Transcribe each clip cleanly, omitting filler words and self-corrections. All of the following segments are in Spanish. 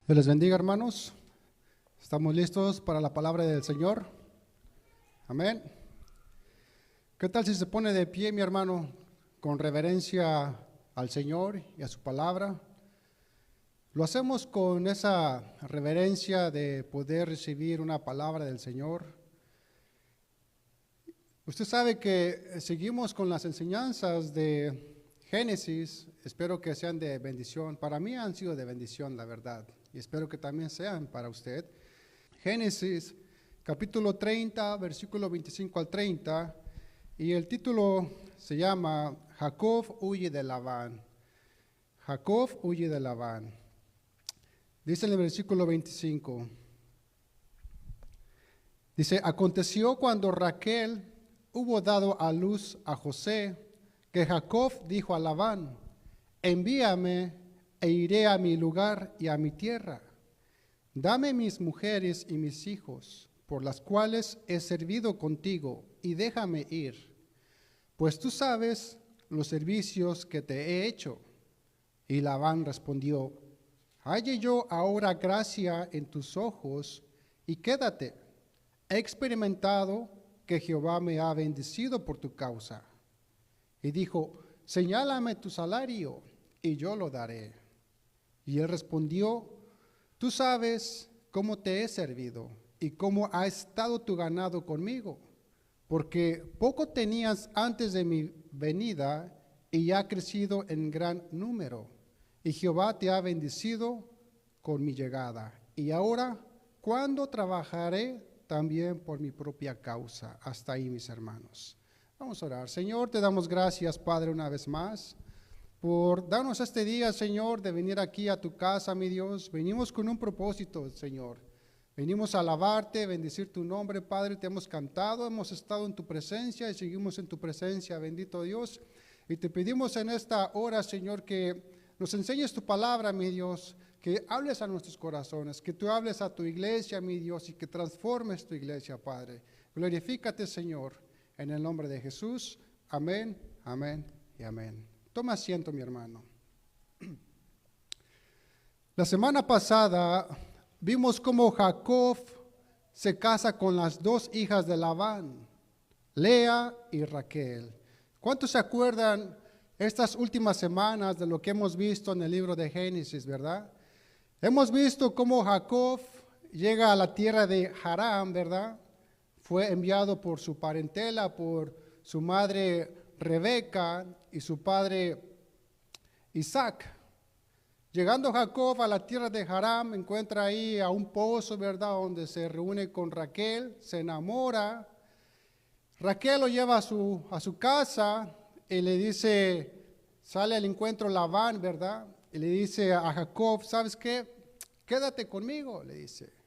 Dios les bendiga, hermanos. Estamos listos para la palabra del Señor. Amén. ¿Qué tal si se pone de pie, mi hermano, con reverencia al Señor y a su palabra? Lo hacemos con esa reverencia de poder recibir una palabra del Señor. Usted sabe que seguimos con las enseñanzas de Génesis. Espero que sean de bendición. Para mí han sido de bendición, la verdad. Y espero que también sean para usted. Génesis, capítulo 30, versículo 25 al 30. Y el título se llama Jacob huye de Labán. Jacob huye de Labán. Dice en el versículo 25. Dice, aconteció cuando Raquel hubo dado a luz a José, que Jacob dijo a Labán, envíame e iré a mi lugar y a mi tierra. Dame mis mujeres y mis hijos, por las cuales he servido contigo, y déjame ir, pues tú sabes los servicios que te he hecho. Y Labán respondió, halle yo ahora gracia en tus ojos, y quédate. He experimentado que Jehová me ha bendecido por tu causa. Y dijo, señálame tu salario, y yo lo daré. Y él respondió, tú sabes cómo te he servido, y cómo ha estado tu ganado conmigo, porque poco tenías antes de mi venida, y ya ha crecido en gran número, y Jehová te ha bendecido con mi llegada. Y ahora, ¿cuándo trabajaré también por mi propia causa? Hasta ahí, mis hermanos. Vamos a orar. Señor, te damos gracias, Padre, una vez más, por darnos este día, Señor, de venir aquí a tu casa, mi Dios. Venimos con un propósito, Señor. Venimos a alabarte, bendecir tu nombre, Padre. Te hemos cantado, hemos estado en tu presencia y seguimos en tu presencia, bendito Dios. Y te pedimos en esta hora, Señor, que nos enseñes tu palabra, mi Dios, que hables a nuestros corazones, que tú hables a tu iglesia, mi Dios, y que transformes tu iglesia, Padre. Glorifícate, Señor, en el nombre de Jesús. Amén, amén y amén. Toma asiento, mi hermano. La semana pasada vimos cómo Jacob se casa con las dos hijas de Labán, Lea y Raquel. ¿Cuántos se acuerdan estas últimas semanas de lo que hemos visto en el libro de Génesis, verdad? Hemos visto cómo Jacob llega a la tierra de Harán, ¿verdad? Fue enviado por su parentela, por su madre Rebeca y su padre Isaac. Llegando Jacob a la tierra de Harán, encuentra ahí a un pozo, ¿verdad? Donde se reúne con Raquel, se enamora. Raquel lo lleva a su casa y le dice, sale al encuentro Labán, ¿verdad? Y le dice a Jacob, ¿sabes qué? Quédate conmigo, le dice.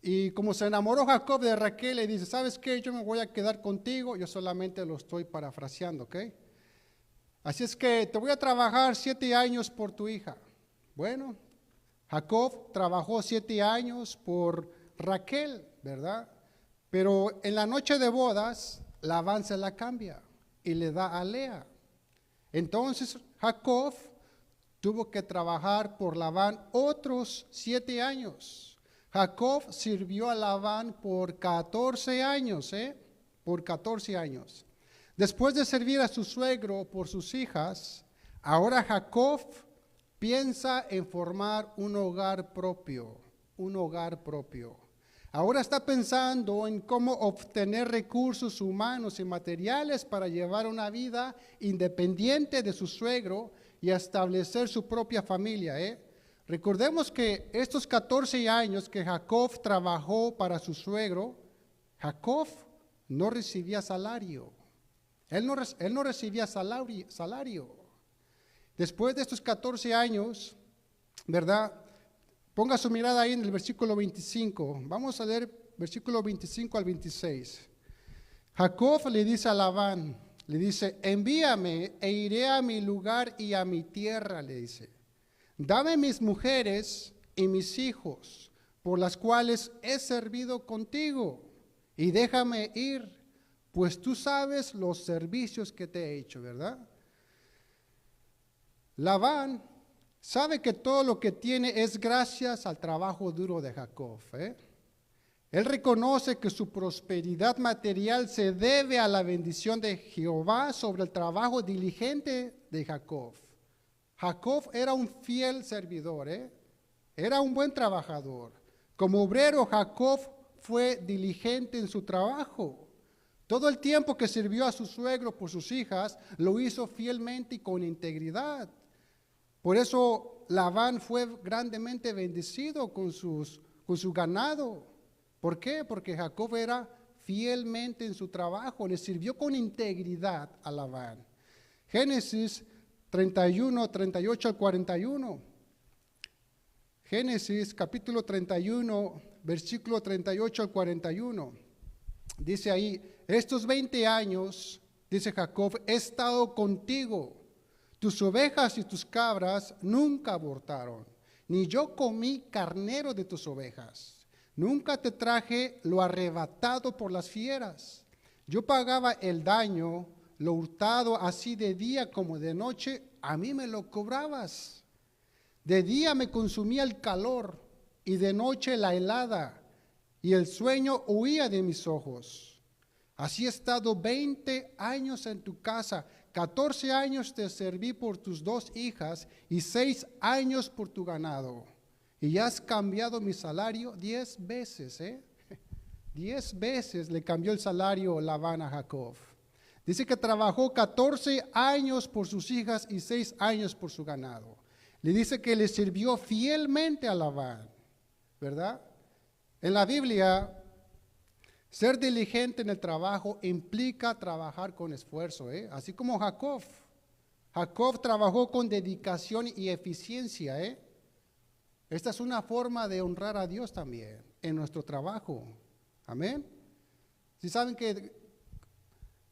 Y como se enamoró Jacob de Raquel, le dice, ¿sabes qué? Yo me voy a quedar contigo. Yo solamente lo estoy parafraseando, ¿ok? Así es que te voy a trabajar 7 años por tu hija. Bueno, Jacob trabajó 7 años por Raquel, ¿verdad? Pero en la noche de bodas, Labán se la cambia y le da a Lea. Entonces Jacob tuvo que trabajar por Labán otros 7 años. Jacob sirvió a Labán por 14 años, por 14 años. Después de servir a su suegro por sus hijas, ahora Jacob piensa en formar un hogar propio, un hogar propio. Ahora está pensando en cómo obtener recursos humanos y materiales para llevar una vida independiente de su suegro y establecer su propia familia, Recordemos que estos 14 años que Jacob trabajó para su suegro, Jacob no recibía salario. Él no recibía salario. Después de estos 14 años, ¿verdad? Ponga su mirada ahí en el versículo 25. Vamos a leer versículo 25 al 26. Jacob le dice a Labán, le dice, envíame e iré a mi lugar y a mi tierra, le dice. Dame mis mujeres y mis hijos, por las cuales he servido contigo, y déjame ir, pues tú sabes los servicios que te he hecho, ¿verdad? Labán sabe que todo lo que tiene es gracias al trabajo duro de Jacob. Él reconoce que su prosperidad material se debe a la bendición de Jehová sobre el trabajo diligente de Jacob. Jacob era un fiel servidor, era un buen trabajador. Como obrero, Jacob fue diligente en su trabajo. Todo el tiempo que sirvió a su suegro por sus hijas, lo hizo fielmente y con integridad. Por eso Labán fue grandemente bendecido con su ganado. ¿Por qué? Porque Jacob era fielmente en su trabajo, le sirvió con integridad a Labán. Génesis 31, 38 al 41. Génesis capítulo 31, versículo 38 al 41. Dice ahí, estos 20 años, dice Jacob, he estado contigo. Tus ovejas y tus cabras nunca abortaron, ni yo comí carnero de tus ovejas. Nunca te traje lo arrebatado por las fieras. Yo pagaba el daño, lo hurtado, así de día como de noche, a mí me lo cobrabas. De día me consumía el calor y de noche la helada, y el sueño huía de mis ojos. Así he estado 20 años en tu casa, 14 años te serví por tus 2 hijas y 6 años por tu ganado. Y ya has cambiado mi salario 10 veces, 10 veces le cambió el salario Labán a Jacob. Dice que trabajó 14 años por sus hijas y 6 años por su ganado. Le dice que le sirvió fielmente a Labán, ¿verdad? En la Biblia, ser diligente en el trabajo implica trabajar con esfuerzo, así como Jacob. Jacob trabajó con dedicación y eficiencia, Esta es una forma de honrar a Dios también en nuestro trabajo. Amén. ¿Sí saben que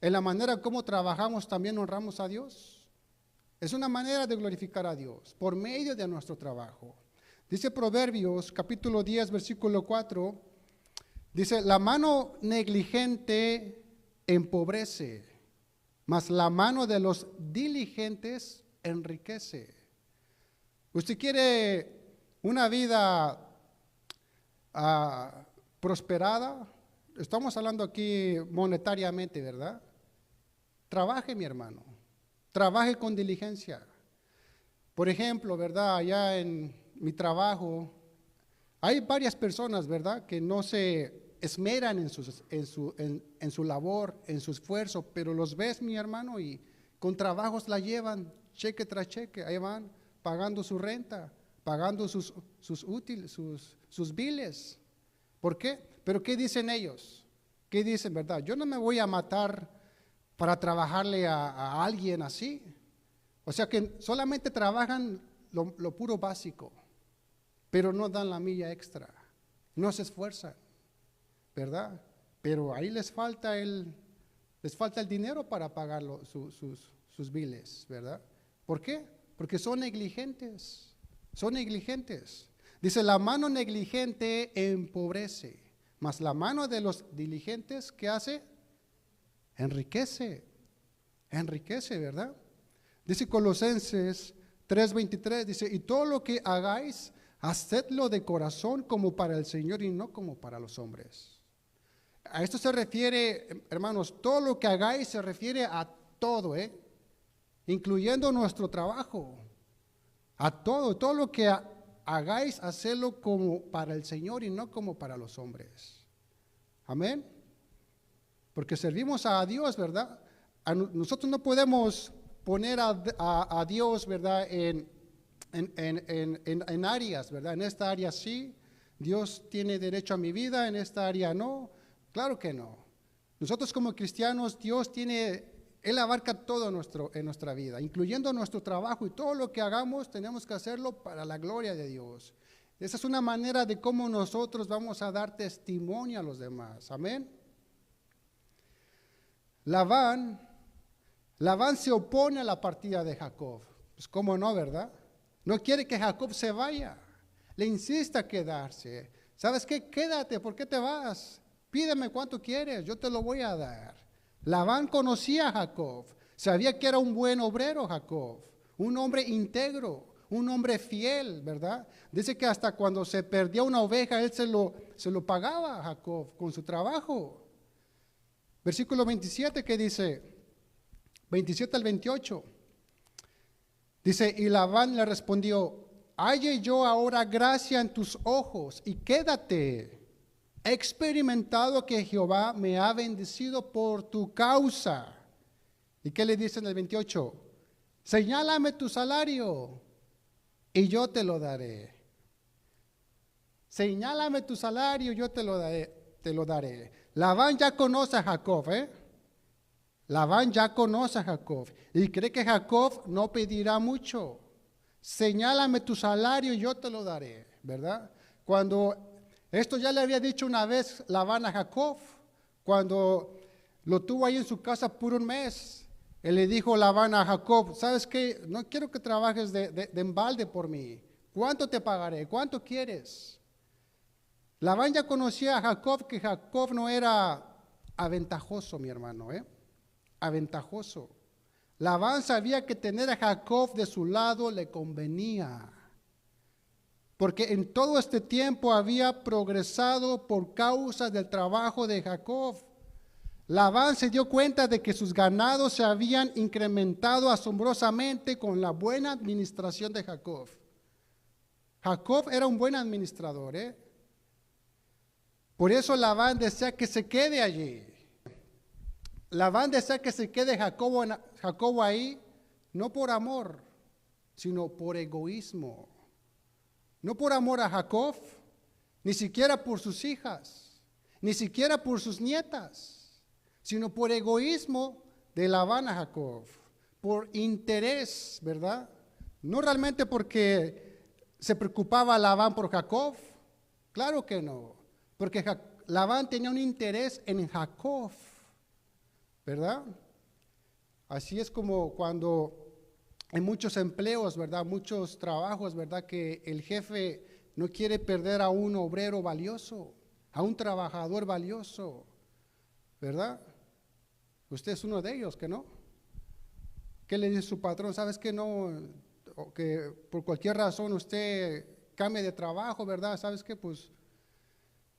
en la manera como trabajamos también honramos a Dios? Es una manera de glorificar a Dios por medio de nuestro trabajo. Dice Proverbios capítulo 10 versículo 4, dice, la mano negligente empobrece, mas la mano de los diligentes enriquece. ¿Usted quiere una vida prosperada? Estamos hablando aquí monetariamente, ¿verdad? Trabaje, mi hermano. Trabaje con diligencia. Por ejemplo, ¿verdad? Allá en mi trabajo hay varias personas, ¿verdad? Que no se esmeran en su labor, en su esfuerzo, pero los ves, mi hermano, y con trabajos la llevan, cheque tras cheque, ahí van pagando su renta, pagando sus útiles, sus biles. ¿Por qué? Pero ¿qué dicen ellos? ¿Qué dicen, verdad? Yo no me voy a matar para trabajarle a alguien así. O sea que solamente trabajan lo puro básico, pero no dan la milla extra, no se esfuerzan, ¿verdad? Pero ahí les falta el dinero para pagar sus biles, ¿verdad? ¿Por qué? Porque son negligentes. Son negligentes. Dice, la mano negligente empobrece, mas la mano de los diligentes, ¿qué hace? Enriquece, ¿verdad? Dice Colosenses 3:23, dice, y todo lo que hagáis, hacedlo de corazón como para el Señor y no como para los hombres. A esto se refiere, hermanos, todo lo que hagáis se refiere a todo, incluyendo nuestro trabajo. A todo lo que hagáis, hacerlo como para el Señor y no como para los hombres. Amén. Porque servimos a Dios, ¿verdad? Nosotros no podemos poner a Dios, ¿verdad? En áreas, ¿verdad? En esta área sí, Dios tiene derecho a mi vida, en esta área no. Claro que no. Nosotros como cristianos, Él abarca todo en nuestra vida, incluyendo nuestro trabajo, y todo lo que hagamos tenemos que hacerlo para la gloria de Dios. Esa es una manera de cómo nosotros vamos a dar testimonio a los demás. Amén. Labán se opone a la partida de Jacob. Pues cómo no, ¿verdad? No quiere que Jacob se vaya. Le insiste a quedarse. ¿Sabes qué? Quédate, ¿por qué te vas? Pídeme cuánto quieres, yo te lo voy a dar. Labán conocía a Jacob, sabía que era un buen obrero Jacob, un hombre íntegro, un hombre fiel, ¿verdad? Dice que hasta cuando se perdía una oveja, él se lo pagaba a Jacob con su trabajo. Versículo 27, ¿qué dice? 27 al 28. Dice, y Labán le respondió, halle yo ahora gracia en tus ojos y quédate. He experimentado que Jehová me ha bendecido por tu causa. ¿Y qué le dice en el 28? Señálame tu salario y yo te lo daré. Señálame tu salario, yo te lo daré. Labán ya conoce a Jacob, Labán ya conoce a Jacob y cree que Jacob no pedirá mucho. Señálame tu salario y yo te lo daré, ¿verdad? Cuando esto ya le había dicho una vez Labán a Jacob, cuando lo tuvo ahí en su casa por un mes, él le dijo Labán a Jacob, ¿sabes qué? No quiero que trabajes de embalde por mí. ¿Cuánto te pagaré? ¿Cuánto quieres? Labán ya conocía a Jacob, que Jacob no era aventajoso, mi hermano, aventajoso. Labán sabía que tener a Jacob de su lado le convenía, porque en todo este tiempo había progresado por causa del trabajo de Jacob. Labán se dio cuenta de que sus ganados se habían incrementado asombrosamente con la buena administración de Jacob. Jacob era un buen administrador, Por eso Labán desea que se quede allí. Labán desea que se quede Jacobo ahí, no por amor, sino por egoísmo. No por amor a Jacob, ni siquiera por sus hijas, ni siquiera por sus nietas, sino por egoísmo de Labán a Jacob, por interés, ¿verdad? No realmente porque se preocupaba Labán por Jacob, claro que no, porque Labán tenía un interés en Jacob, ¿verdad? Así es como cuando en muchos empleos, ¿verdad? Muchos trabajos, ¿verdad? Que el jefe no quiere perder a un obrero valioso, a un trabajador valioso, ¿verdad? Usted es uno de ellos, ¿que no? ¿Qué le dice su patrón? ¿Sabes que no? O que por cualquier razón usted cambie de trabajo, ¿verdad? ¿Sabes qué? Pues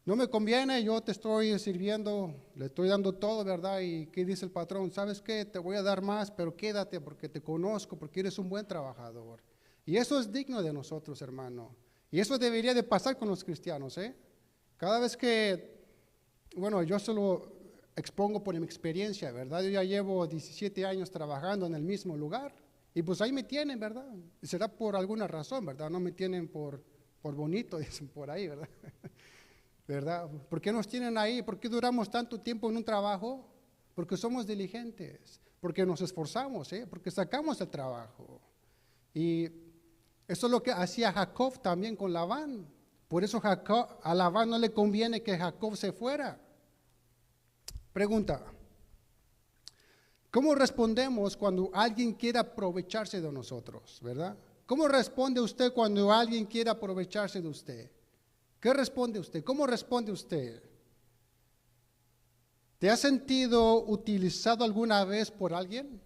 no me conviene, yo te estoy sirviendo, le estoy dando todo, ¿verdad? ¿Y qué dice el patrón? ¿Sabes qué? Te voy a dar más, pero quédate porque te conozco, porque eres un buen trabajador. Y eso es digno de nosotros, hermano. Y eso debería de pasar con los cristianos, Cada vez que, bueno, yo se lo expongo por mi experiencia, ¿verdad? Yo ya llevo 17 años trabajando en el mismo lugar y pues ahí me tienen, ¿verdad? Y será por alguna razón, ¿verdad? No me tienen por bonito, dicen por ahí, ¿verdad? ¿Verdad? ¿Por qué nos tienen ahí? ¿Por qué duramos tanto tiempo en un trabajo? Porque somos diligentes, porque nos esforzamos, porque sacamos el trabajo. Y eso es lo que hacía Jacob también con Labán. Por eso a Labán no le conviene que Jacob se fuera. Pregunta, ¿cómo respondemos cuando alguien quiere aprovecharse de nosotros, verdad? ¿Cómo responde usted cuando alguien quiere aprovecharse de usted? ¿Qué responde usted? ¿Cómo responde usted? ¿Te ha sentido utilizado alguna vez por alguien?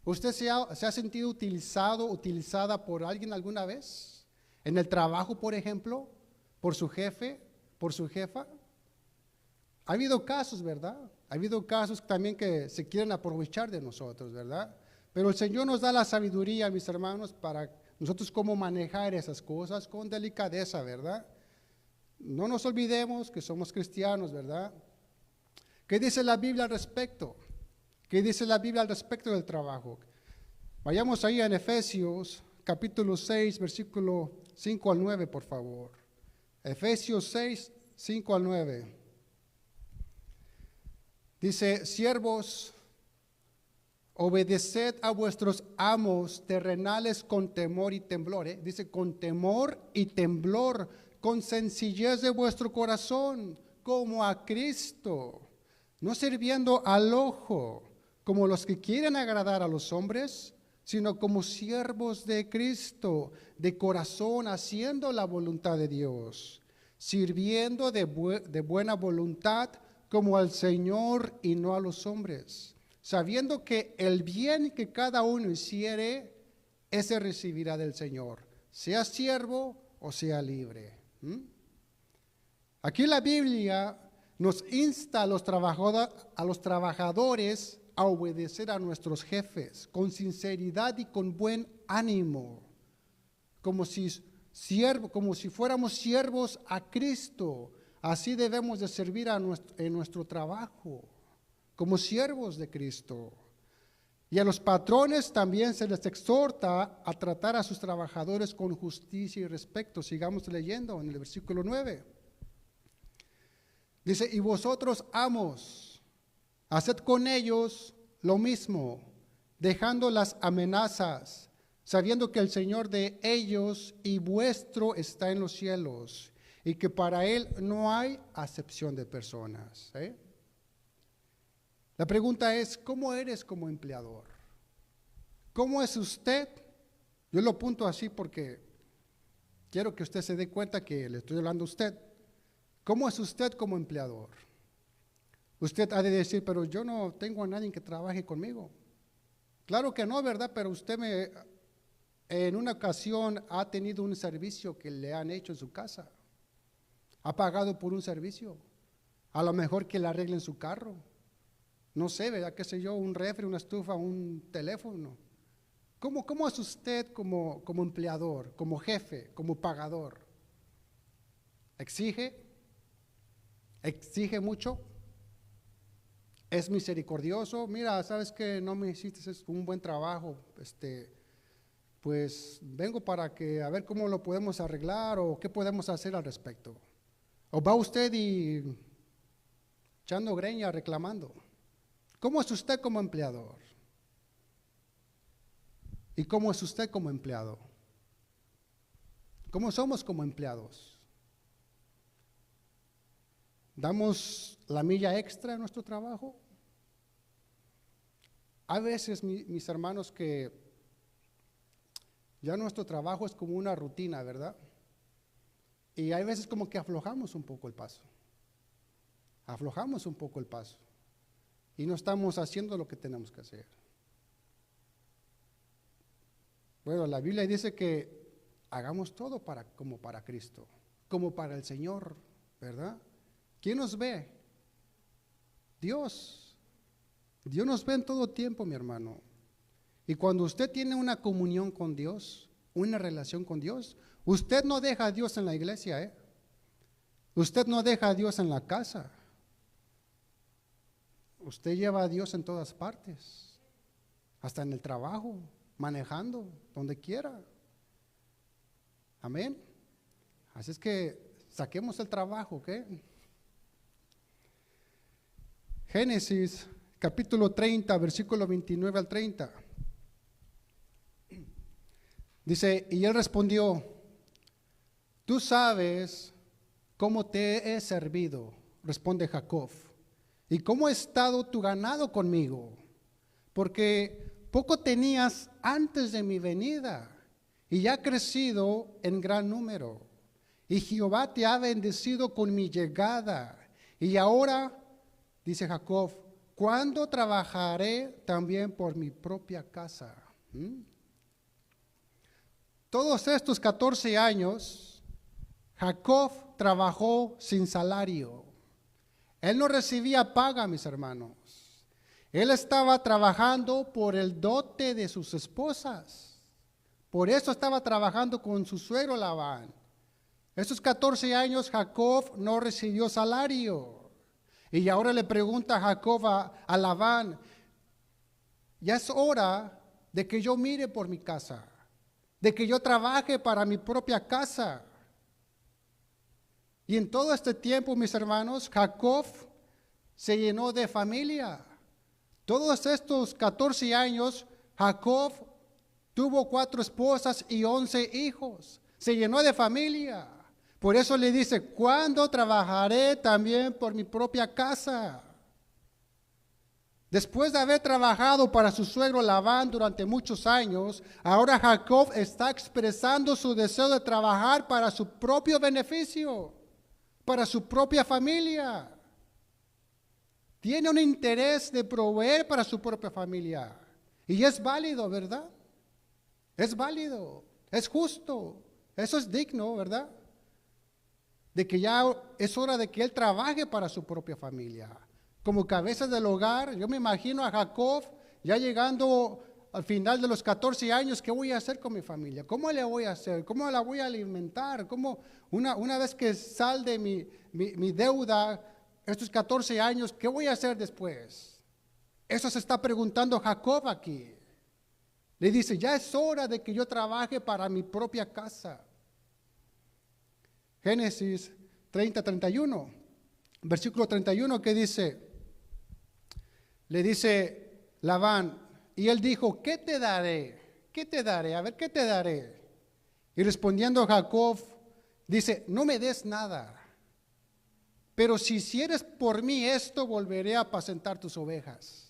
¿Usted se ha sentido utilizada por alguien alguna vez? ¿En el trabajo, por ejemplo? ¿Por su jefe? ¿Por su jefa? Ha habido casos, ¿verdad? Ha habido casos también que se quieren aprovechar de nosotros, ¿verdad? Pero el Señor nos da la sabiduría, mis hermanos, para nosotros cómo manejar esas cosas con delicadeza, ¿verdad? No nos olvidemos que somos cristianos, ¿verdad? ¿Qué dice la Biblia al respecto? ¿Qué dice la Biblia al respecto del trabajo? Vayamos ahí en Efesios capítulo 6, versículo 5 al 9, por favor. Efesios 6, 5 al 9. Dice, siervos, obedeced a vuestros amos terrenales con temor y temblor. Dice, con temor y temblor, con sencillez de vuestro corazón, como a Cristo, no sirviendo al ojo, como los que quieren agradar a los hombres, sino como siervos de Cristo, de corazón, haciendo la voluntad de Dios, sirviendo de buena voluntad, como al Señor y no a los hombres, sabiendo que el bien que cada uno hiciere, ese recibirá del Señor. sea siervo o sea libre. Aquí la Biblia nos insta a los trabajadores a obedecer a nuestros jefes con sinceridad y con buen ánimo, como si fuéramos siervos a Cristo. Así debemos de servir en nuestro trabajo, como siervos de Cristo. Y a los patrones también se les exhorta a tratar a sus trabajadores con justicia y respeto. Sigamos leyendo en el versículo 9. Dice, y vosotros, amos, haced con ellos lo mismo, dejando las amenazas, sabiendo que el Señor de ellos y vuestro está en los cielos, y que para Él no hay acepción de personas. La pregunta es, ¿cómo eres como empleador? ¿Cómo es usted? Yo lo apunto así porque quiero que usted se dé cuenta que le estoy hablando a usted. ¿Cómo es usted como empleador? Usted ha de decir, pero yo no tengo a nadie que trabaje conmigo. Claro que no, ¿verdad? Pero usted en una ocasión ha tenido un servicio que le han hecho en su casa. Ha pagado por un servicio. A lo mejor que le arreglen su carro. No sé, ¿verdad? ¿Qué sé yo? Un refri, una estufa, un teléfono. ¿Cómo es usted como empleador, como jefe, como pagador? ¿Exige mucho? ¿Es misericordioso? Mira, sabes que no me hiciste un buen trabajo, pues vengo para que a ver cómo lo podemos arreglar o qué podemos hacer al respecto. ¿O va usted y echando greña, reclamando? ¿Cómo es usted como empleador? ¿Y cómo es usted como empleado? ¿Cómo somos como empleados? ¿Damos la milla extra en nuestro trabajo? Hay veces, mis hermanos, que ya nuestro trabajo es como una rutina, ¿verdad? Y hay veces como que aflojamos un poco el paso. Aflojamos un poco el paso. Y no estamos haciendo lo que tenemos que hacer. Bueno, la Biblia dice que hagamos todo como para Cristo, como para el Señor, ¿verdad? ¿Quién nos ve? Dios. Dios nos ve en todo tiempo, mi hermano. Y cuando usted tiene una comunión con Dios, una relación con Dios, usted no deja a Dios en la iglesia, Usted no deja a Dios en la casa. Usted lleva a Dios en todas partes, hasta en el trabajo, manejando, donde quiera. Amén. Así es que saquemos el trabajo, ¿ok? Génesis capítulo 30, versículo 29 al 30. Dice, y él respondió, tú sabes cómo te he servido, responde Jacob, y cómo ha estado tu ganado conmigo, porque poco tenías antes de mi venida, y ya ha crecido en gran número, y Jehová te ha bendecido con mi llegada, y ahora, dice Jacob, ¿cuándo trabajaré también por mi propia casa? Todos estos 14 años, Jacob trabajó sin salario. Él no recibía paga, mis hermanos. Él estaba trabajando por el dote de sus esposas. Por eso estaba trabajando con su suegro Labán. Esos 14 años Jacob no recibió salario. Y ahora le pregunta a Jacob a Labán, ya es hora de que yo mire por mi casa, de que yo trabaje para mi propia casa. Y en todo este tiempo, mis hermanos, Jacob se llenó de familia. Todos estos 14 años, Jacob tuvo 4 esposas y 11 hijos. Se llenó de familia. Por eso le dice, ¿cuándo trabajaré también por mi propia casa? Después de haber trabajado para su suegro Labán durante muchos años, ahora Jacob está expresando su deseo de trabajar para su propio beneficio, para su propia familia. Tiene un interés de proveer para su propia familia. Y es válido, ¿verdad? Es válido. Es justo. Eso es digno, ¿verdad? De que ya es hora de que él trabaje para su propia familia. Como cabeza del hogar, yo me imagino a Jacob ya llegando al final de los 14 años, ¿qué voy a hacer con mi familia? ¿Cómo le voy a hacer? ¿Cómo la voy a alimentar? ¿Cómo una vez que sal de mi deuda, estos 14 años, qué voy a hacer después? Eso se está preguntando Jacob aquí. Le dice, ya es hora de que yo trabaje para mi propia casa. Génesis 30:31, versículo 31, que dice, le dice Labán, y él dijo, ¿qué te daré? ¿Qué te daré? A ver, ¿qué te daré? Y respondiendo Jacob, dice, no me des nada, pero si hicieres por mí esto, volveré a apacentar tus ovejas.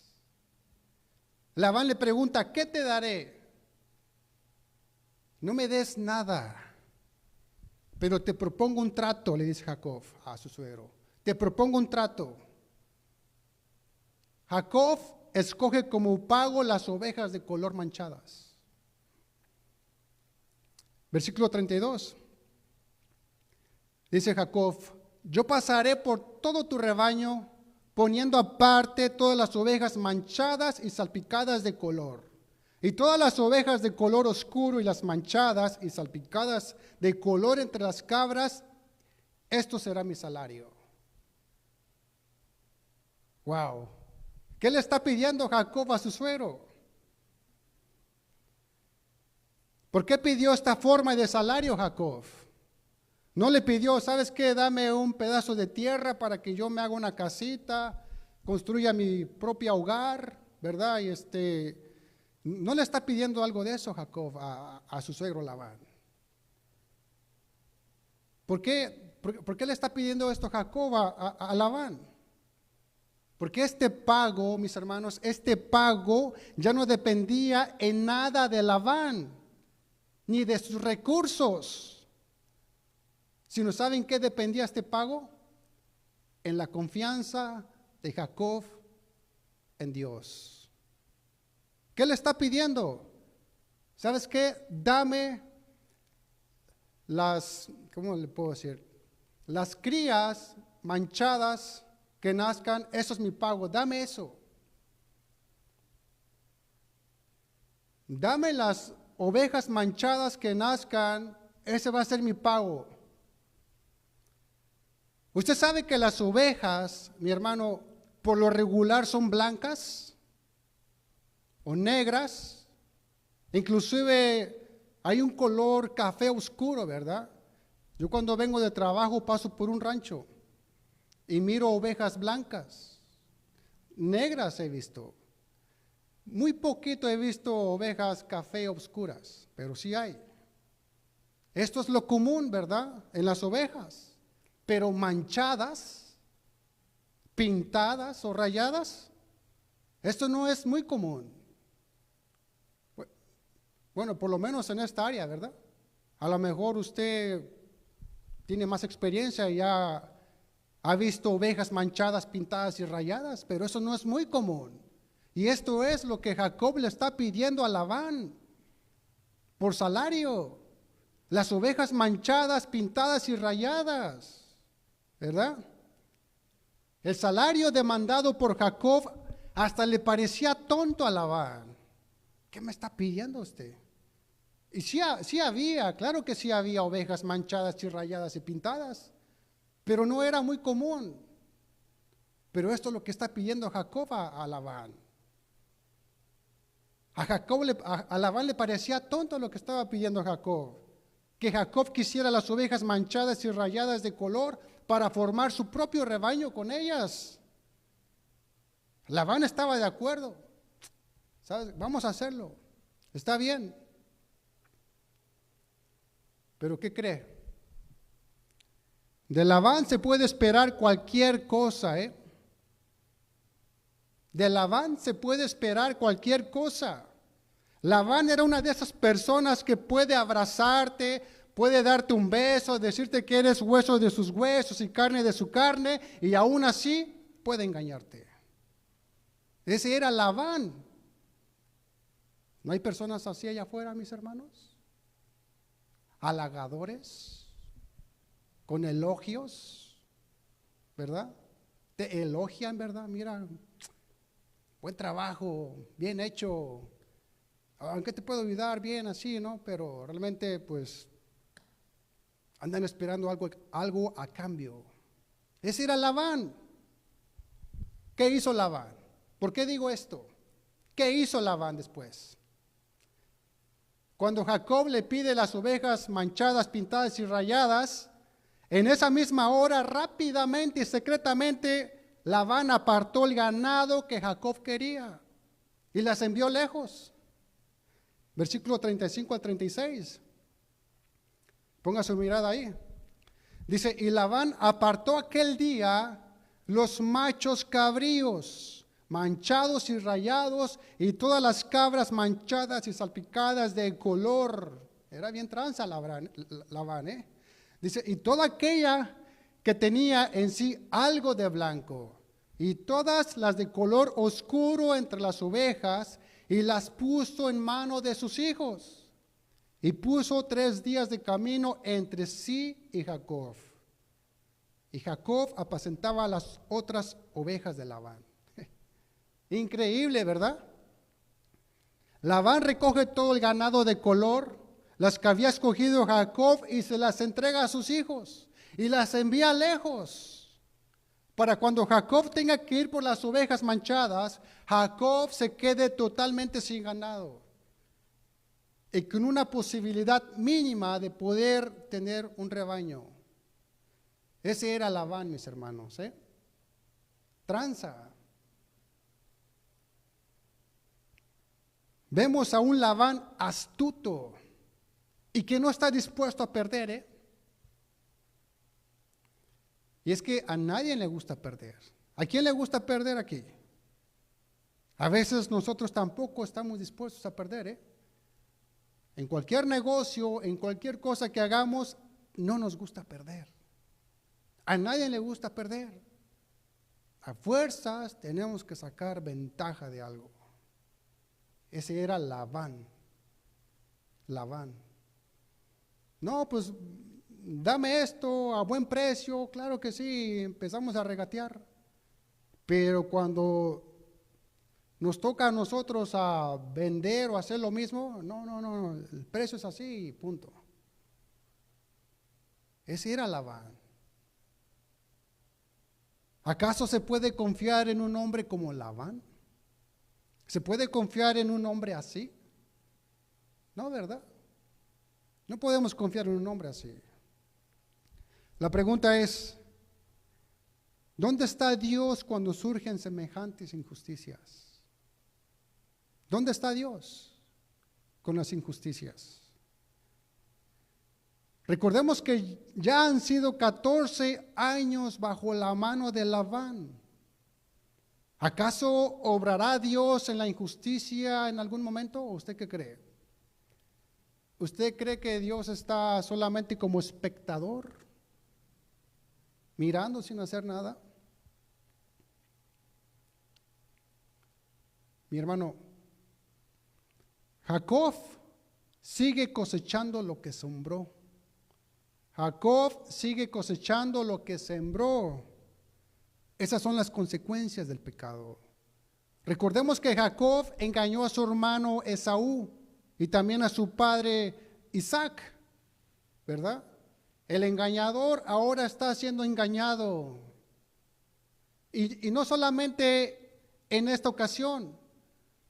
Labán le pregunta, ¿qué te daré? No me des nada, pero te propongo un trato, le dice Jacob a su suegro. Te propongo un trato. Jacob escoge como pago las ovejas de color manchadas. Versículo 32. Dice Jacob, yo pasaré por todo tu rebaño, poniendo aparte todas las ovejas manchadas y salpicadas de color. Y todas las ovejas de color oscuro y las manchadas y salpicadas de color entre las cabras, esto será mi salario. Wow. ¿Qué le está pidiendo Jacob a su suegro? ¿Por qué pidió esta forma de salario Jacob? No le pidió, ¿sabes qué? Dame un pedazo de tierra para que yo me haga una casita, construya mi propio hogar, ¿verdad? Y no le está pidiendo algo de eso Jacob a su suegro Labán. ¿Por qué le está pidiendo esto Jacob a Labán? Porque este pago, mis hermanos, este pago ya no dependía en nada de Labán, ni de sus recursos. Sino, ¿saben qué dependía este pago? En la confianza de Jacob en Dios. ¿Qué le está pidiendo? ¿Sabes qué? Dame ¿cómo le puedo decir? Las crías manchadas que nazcan, eso es mi pago, dame eso. Dame las ovejas manchadas que nazcan, ese va a ser mi pago. Usted sabe que las ovejas, mi hermano, por lo regular son blancas o negras, inclusive hay un color café oscuro, ¿verdad? Yo cuando vengo de trabajo paso por un rancho y miro ovejas blancas, negras he visto. Muy poquito he visto ovejas café oscuras, pero sí hay. Esto es lo común, ¿verdad? En las ovejas. Pero manchadas, pintadas o rayadas, esto no es muy común. Bueno, por lo menos en esta área, ¿verdad? A lo mejor usted tiene más experiencia y ya ha visto ovejas manchadas, pintadas y rayadas, pero eso no es muy común. Y esto es lo que Jacob le está pidiendo a Labán por salario. Las ovejas manchadas, pintadas y rayadas, ¿verdad? El salario demandado por Jacob hasta le parecía tonto a Labán. ¿Qué me está pidiendo usted? Y sí había, claro que sí había ovejas manchadas y rayadas y pintadas, pero no era muy común. Pero esto es lo que está pidiendo Jacob a Labán. A Labán le parecía tonto lo que estaba pidiendo Jacob, que Jacob quisiera las ovejas manchadas y rayadas de color para formar su propio rebaño con ellas. Labán estaba de acuerdo. ¿Sabes? Vamos a hacerlo. Está bien. Pero ¿qué cree? De Labán se puede esperar cualquier cosa, ¿eh? De Labán se puede esperar cualquier cosa. Labán era una de esas personas que puede abrazarte, puede darte un beso, decirte que eres hueso de sus huesos y carne de su carne, y aún así puede engañarte. Ese era Labán. ¿No hay personas así allá afuera, mis hermanos? halagadores, con elogios, ¿verdad? Te elogian, ¿verdad? Mira, buen trabajo, bien hecho, aunque te puedo ayudar bien así, ¿no? Pero realmente pues andan esperando algo a cambio. Ese era Labán. ¿Qué hizo Labán? ¿Por qué digo esto? ¿Qué hizo Labán después? Cuando Jacob le pide las ovejas manchadas, pintadas y rayadas, en esa misma hora, rápidamente y secretamente, Labán apartó el ganado que Jacob quería y las envió lejos. Versículo 35 al 36. Ponga su mirada ahí. Dice, y Labán apartó aquel día los machos cabríos, manchados y rayados, y todas las cabras manchadas y salpicadas de color. Era bien tranza Labán, ¿eh? Dice, y toda aquella que tenía en sí algo de blanco, y todas las de color oscuro entre las ovejas, y las puso en mano de sus hijos. Y puso 3 días de camino entre sí y Jacob. Y Jacob apacentaba a las otras ovejas de Labán. Increíble, ¿verdad? Labán recoge todo el ganado de color, las que había escogido Jacob, y se las entrega a sus hijos y las envía lejos. Para cuando Jacob tenga que ir por las ovejas manchadas, Jacob se quede totalmente sin ganado y con una posibilidad mínima de poder tener un rebaño. Ese era Labán, mis hermanos, ¿eh? Tranza. Vemos a un Labán astuto y que no está dispuesto a perder, ¿eh? Y es que a nadie le gusta perder. ¿A quién le gusta perder aquí? A veces nosotros tampoco estamos dispuestos a perder, ¿eh? En cualquier negocio, en cualquier cosa que hagamos, no nos gusta perder. A nadie le gusta perder. A fuerzas tenemos que sacar ventaja de algo. Ese era Labán. Labán. No, pues dame esto a buen precio, claro que sí, empezamos a regatear. Pero cuando nos toca a nosotros a vender o hacer lo mismo, no, el precio es así, punto. Ese era Labán. ¿Acaso se puede confiar en un hombre como Labán? ¿Se puede confiar en un hombre así? No, ¿verdad? No podemos confiar en un hombre así. La pregunta es, ¿dónde está Dios cuando surgen semejantes injusticias? ¿Dónde está Dios con las injusticias? Recordemos que ya han sido 14 años bajo la mano de Labán. ¿Acaso obrará Dios en la injusticia en algún momento? ¿O usted qué cree? ¿Usted cree que Dios está solamente como espectador, mirando sin hacer nada? Mi hermano, Jacob sigue cosechando lo que sembró. Jacob sigue cosechando lo que sembró. Esas son las consecuencias del pecado. Recordemos que Jacob engañó a su hermano Esaú y también a su padre Isaac, ¿verdad? El engañador ahora está siendo engañado. Y no solamente en esta ocasión.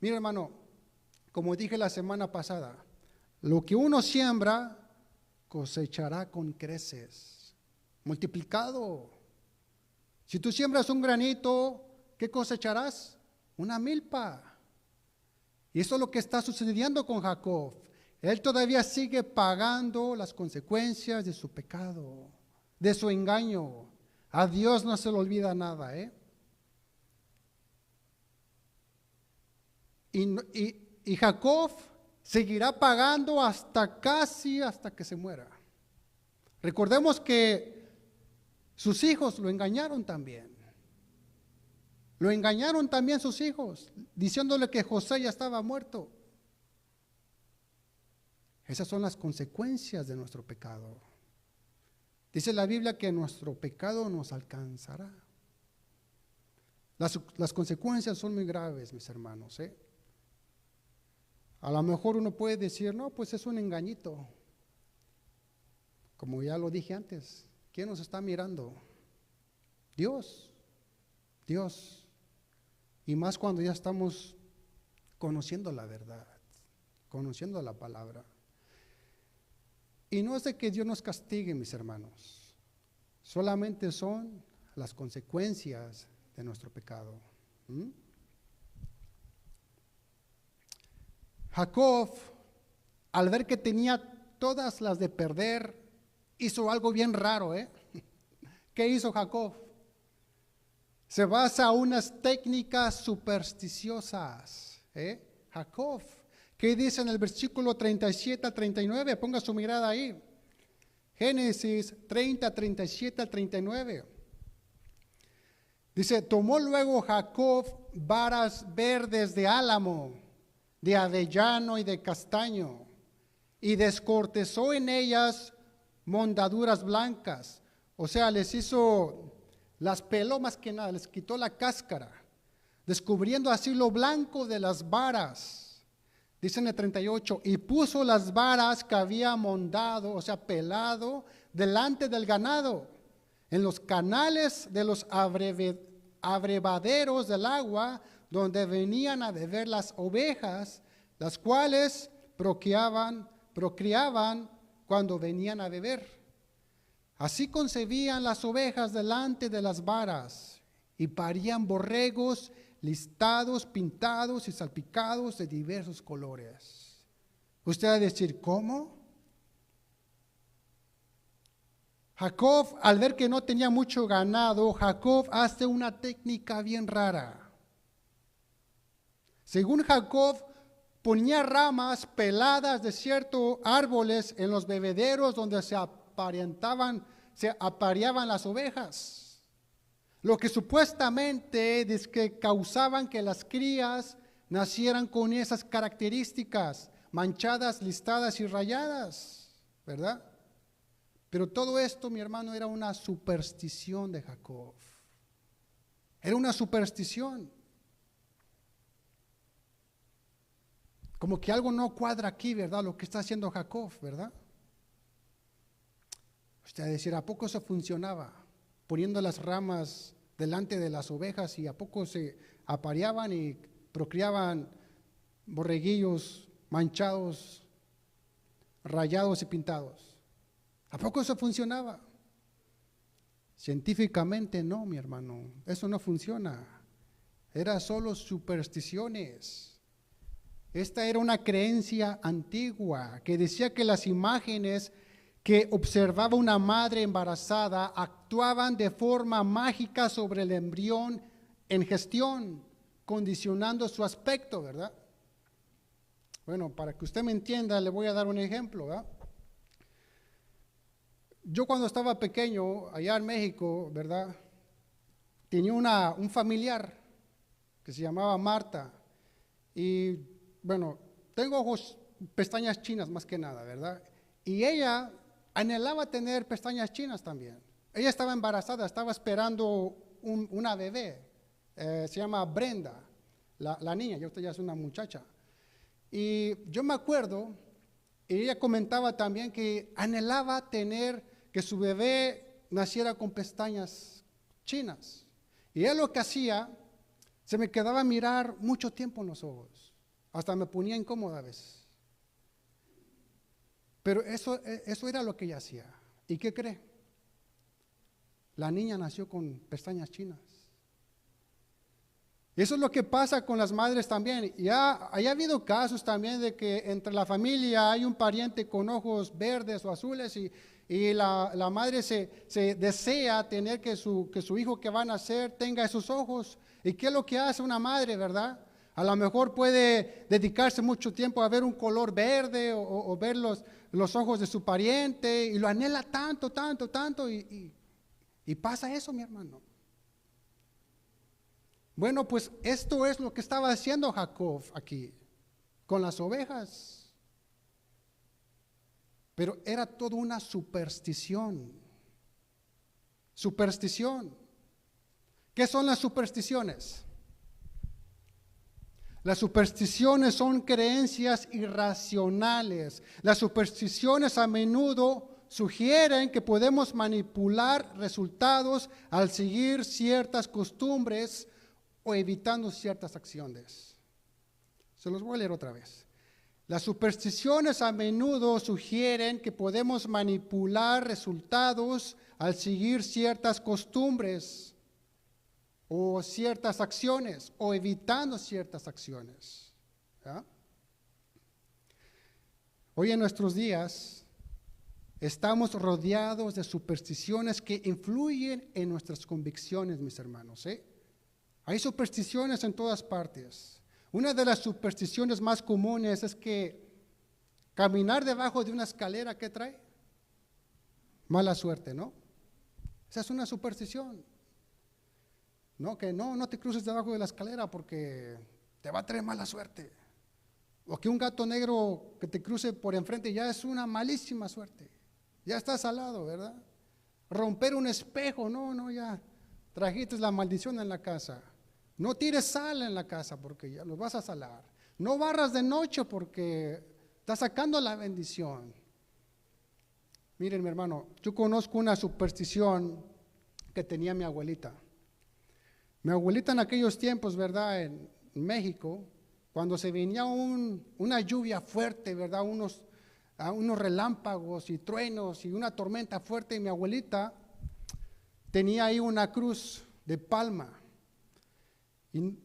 Mira, hermano, como dije la semana pasada, lo que uno siembra cosechará con creces, multiplicado. Si tú siembras un granito, ¿qué cosecharás? Una milpa. Y eso es lo que está sucediendo con Jacob. Él todavía sigue pagando las consecuencias de su pecado, de su engaño. A Dios no se le olvida nada, ¿eh? Y Jacob seguirá pagando hasta que se muera. Recordemos que sus hijos lo engañaron también. Lo engañaron también sus hijos, diciéndole que José ya estaba muerto. Esas son las consecuencias de nuestro pecado. Dice la Biblia que nuestro pecado nos alcanzará. Las consecuencias son muy graves, mis hermanos. A lo mejor uno puede decir, no, pues es un engañito. Como ya lo dije antes, ¿quién nos está mirando? Dios. Dios. Y más cuando ya estamos conociendo la verdad, conociendo la palabra. Y no es de que Dios nos castigue, mis hermanos. Solamente son las consecuencias de nuestro pecado. Jacob, al ver que tenía todas las de perder, hizo algo bien raro, ¿Qué hizo Jacob? Se basa en unas técnicas supersticiosas, Jacob. ¿Qué dice en el versículo 37 al 39? Ponga su mirada ahí. Génesis 30, 37 al 39. Dice, tomó luego Jacob varas verdes de álamo, de avellano y de castaño, y descortezó en ellas mondaduras blancas. O sea, les hizo, las peló más que nada, les quitó la cáscara, descubriendo así lo blanco de las varas. Dice en el 38, y puso las varas que había mondado, o sea, pelado, delante del ganado, en los canales de los abrevaderos del agua, donde venían a beber las ovejas, las cuales procreaban cuando venían a beber. Así concebían las ovejas delante de las varas, y parían borregos listados, pintados y salpicados de diversos colores. Usted va a decir, ¿cómo? Jacob, al ver que no tenía mucho ganado, Jacob hace una técnica bien rara. Según Jacob, ponía ramas peladas de ciertos árboles en los bebederos donde se apareaban las ovejas. Lo que supuestamente es que causaban que las crías nacieran con esas características, manchadas, listadas y rayadas, ¿verdad? Pero todo esto, mi hermano, era una superstición de Jacob. Era una superstición. Como que algo no cuadra aquí, ¿verdad? Lo que está haciendo Jacob, ¿verdad? Usted va a decir, ¿a poco eso funcionaba? Poniendo las ramas delante de las ovejas, y a poco se apareaban y procreaban borreguillos manchados, rayados y pintados. ¿A poco eso funcionaba? Científicamente no, mi hermano, eso no funciona. Era solo supersticiones. Esta era una creencia antigua que decía que las imágenes que observaba una madre embarazada actuaban de forma mágica sobre el embrión en gestión, condicionando su aspecto, ¿verdad? Bueno, para que usted me entienda, le voy a dar un ejemplo, ¿verdad? Yo cuando estaba pequeño, allá en México, ¿verdad? Tenía un familiar que se llamaba Marta. Y bueno, tengo ojos, pestañas chinas más que nada, ¿verdad? Y ella anhelaba tener pestañas chinas también. Ella estaba embarazada, estaba esperando una bebé, se llama Brenda, la niña, y ahorita ya es una muchacha. Y yo me acuerdo, y ella comentaba también que anhelaba tener, que su bebé naciera con pestañas chinas. Y ella lo que hacía, se me quedaba a mirar mucho tiempo en los ojos, hasta me ponía incómoda a veces. Pero eso era lo que ella hacía. ¿Y qué cree? La niña nació con pestañas chinas. Eso es lo que pasa con las madres también. Ya ha habido casos también de que entre la familia hay un pariente con ojos verdes o azules, y la madre se desea tener que su hijo que va a nacer tenga esos ojos. ¿Y qué es lo que hace una madre, verdad? A lo mejor puede dedicarse mucho tiempo a ver un color verde o ver los ojos de su pariente, y lo anhela tanto, y pasa eso, mi hermano. Bueno, pues esto es lo que estaba haciendo Jacob aquí, con las ovejas. pero era toda una superstición. Superstición. ¿Qué son las supersticiones? Las supersticiones son creencias irracionales. Las supersticiones a menudo sugieren que podemos manipular resultados al seguir ciertas costumbres o evitando ciertas acciones. Se los voy a leer otra vez. Las supersticiones a menudo sugieren que podemos manipular resultados al seguir ciertas costumbres o ciertas acciones, o evitando ciertas acciones. ¿Ya? Hoy en nuestros días estamos rodeados de supersticiones que influyen en nuestras convicciones, mis hermanos. Hay supersticiones en todas partes. Una de las supersticiones más comunes es que caminar debajo de una escalera, ¿qué trae? Mala suerte, ¿no? Esa es una superstición. No, que no te cruces debajo de la escalera porque te va a traer mala suerte. O que un gato negro que te cruce por enfrente ya es una malísima suerte. Ya estás al lado, ¿verdad? Romper un espejo, no, ya trajiste la maldición en la casa. No tires sal en la casa porque ya los vas a salar. No barras de noche porque estás sacando la bendición. Miren, mi hermano, yo conozco una superstición que tenía mi abuelita. Mi abuelita en aquellos tiempos, ¿verdad? En México, cuando se venía una lluvia fuerte, ¿verdad? Unos relámpagos y truenos y una tormenta fuerte, y mi abuelita tenía ahí una cruz de palma. Y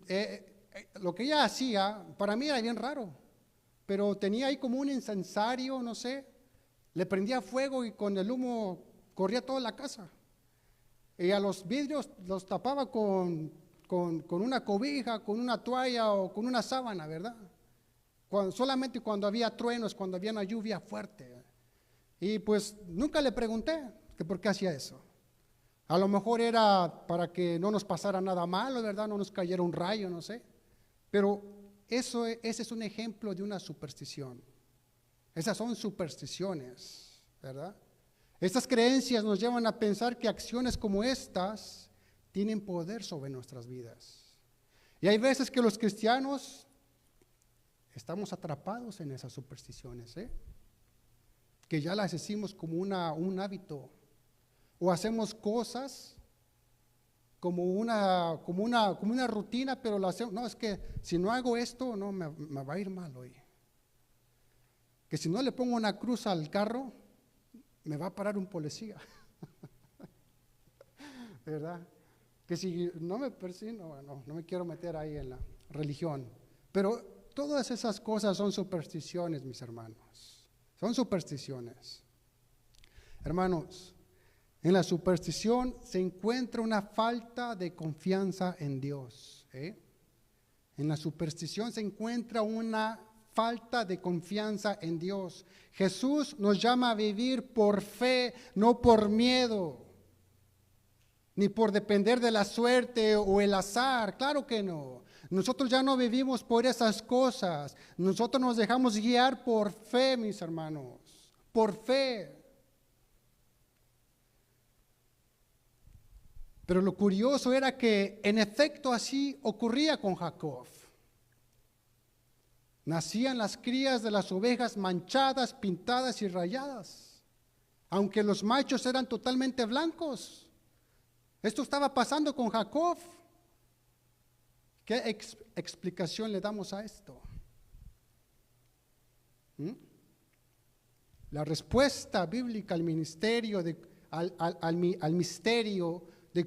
lo que ella hacía, para mí era bien raro, pero tenía ahí como un incensario, no sé, le prendía fuego y con el humo corría toda la casa. Y a los vidrios los tapaba con una cobija, con una toalla o con una sábana, ¿verdad? Solamente cuando había truenos, cuando había una lluvia fuerte. Y pues nunca le pregunté que por qué hacía eso. A lo mejor era para que no nos pasara nada malo, ¿verdad? No nos cayera un rayo, no sé. Pero ese es un ejemplo de una superstición. Esas son supersticiones, ¿verdad? Estas creencias nos llevan a pensar que acciones como estas tienen poder sobre nuestras vidas. Y hay veces que los cristianos estamos atrapados en esas supersticiones, que ya las hicimos como un hábito, o hacemos cosas como una rutina, pero lo hacemos, no, es que si no hago esto, no, me va a ir mal hoy. Que si no le pongo una cruz al carro, me va a parar un policía, ¿verdad? Que si no me persino, no me quiero meter ahí en la religión. Pero todas esas cosas son supersticiones, mis hermanos. Son supersticiones. Hermanos, en la superstición se encuentra una falta de confianza en Dios. En la superstición se encuentra una falta de confianza en Dios. Jesús nos llama a vivir por fe, no por miedo, ni por depender de la suerte o el azar. Claro que no. Nosotros ya no vivimos por esas cosas. Nosotros nos dejamos guiar por fe, mis hermanos, por fe. Pero lo curioso era que en efecto así ocurría con Jacob. Nacían las crías de las ovejas manchadas, pintadas y rayadas, aunque los machos eran totalmente blancos. Esto estaba pasando con Jacob. ¿Qué explicación le damos a esto? La respuesta bíblica al misterio de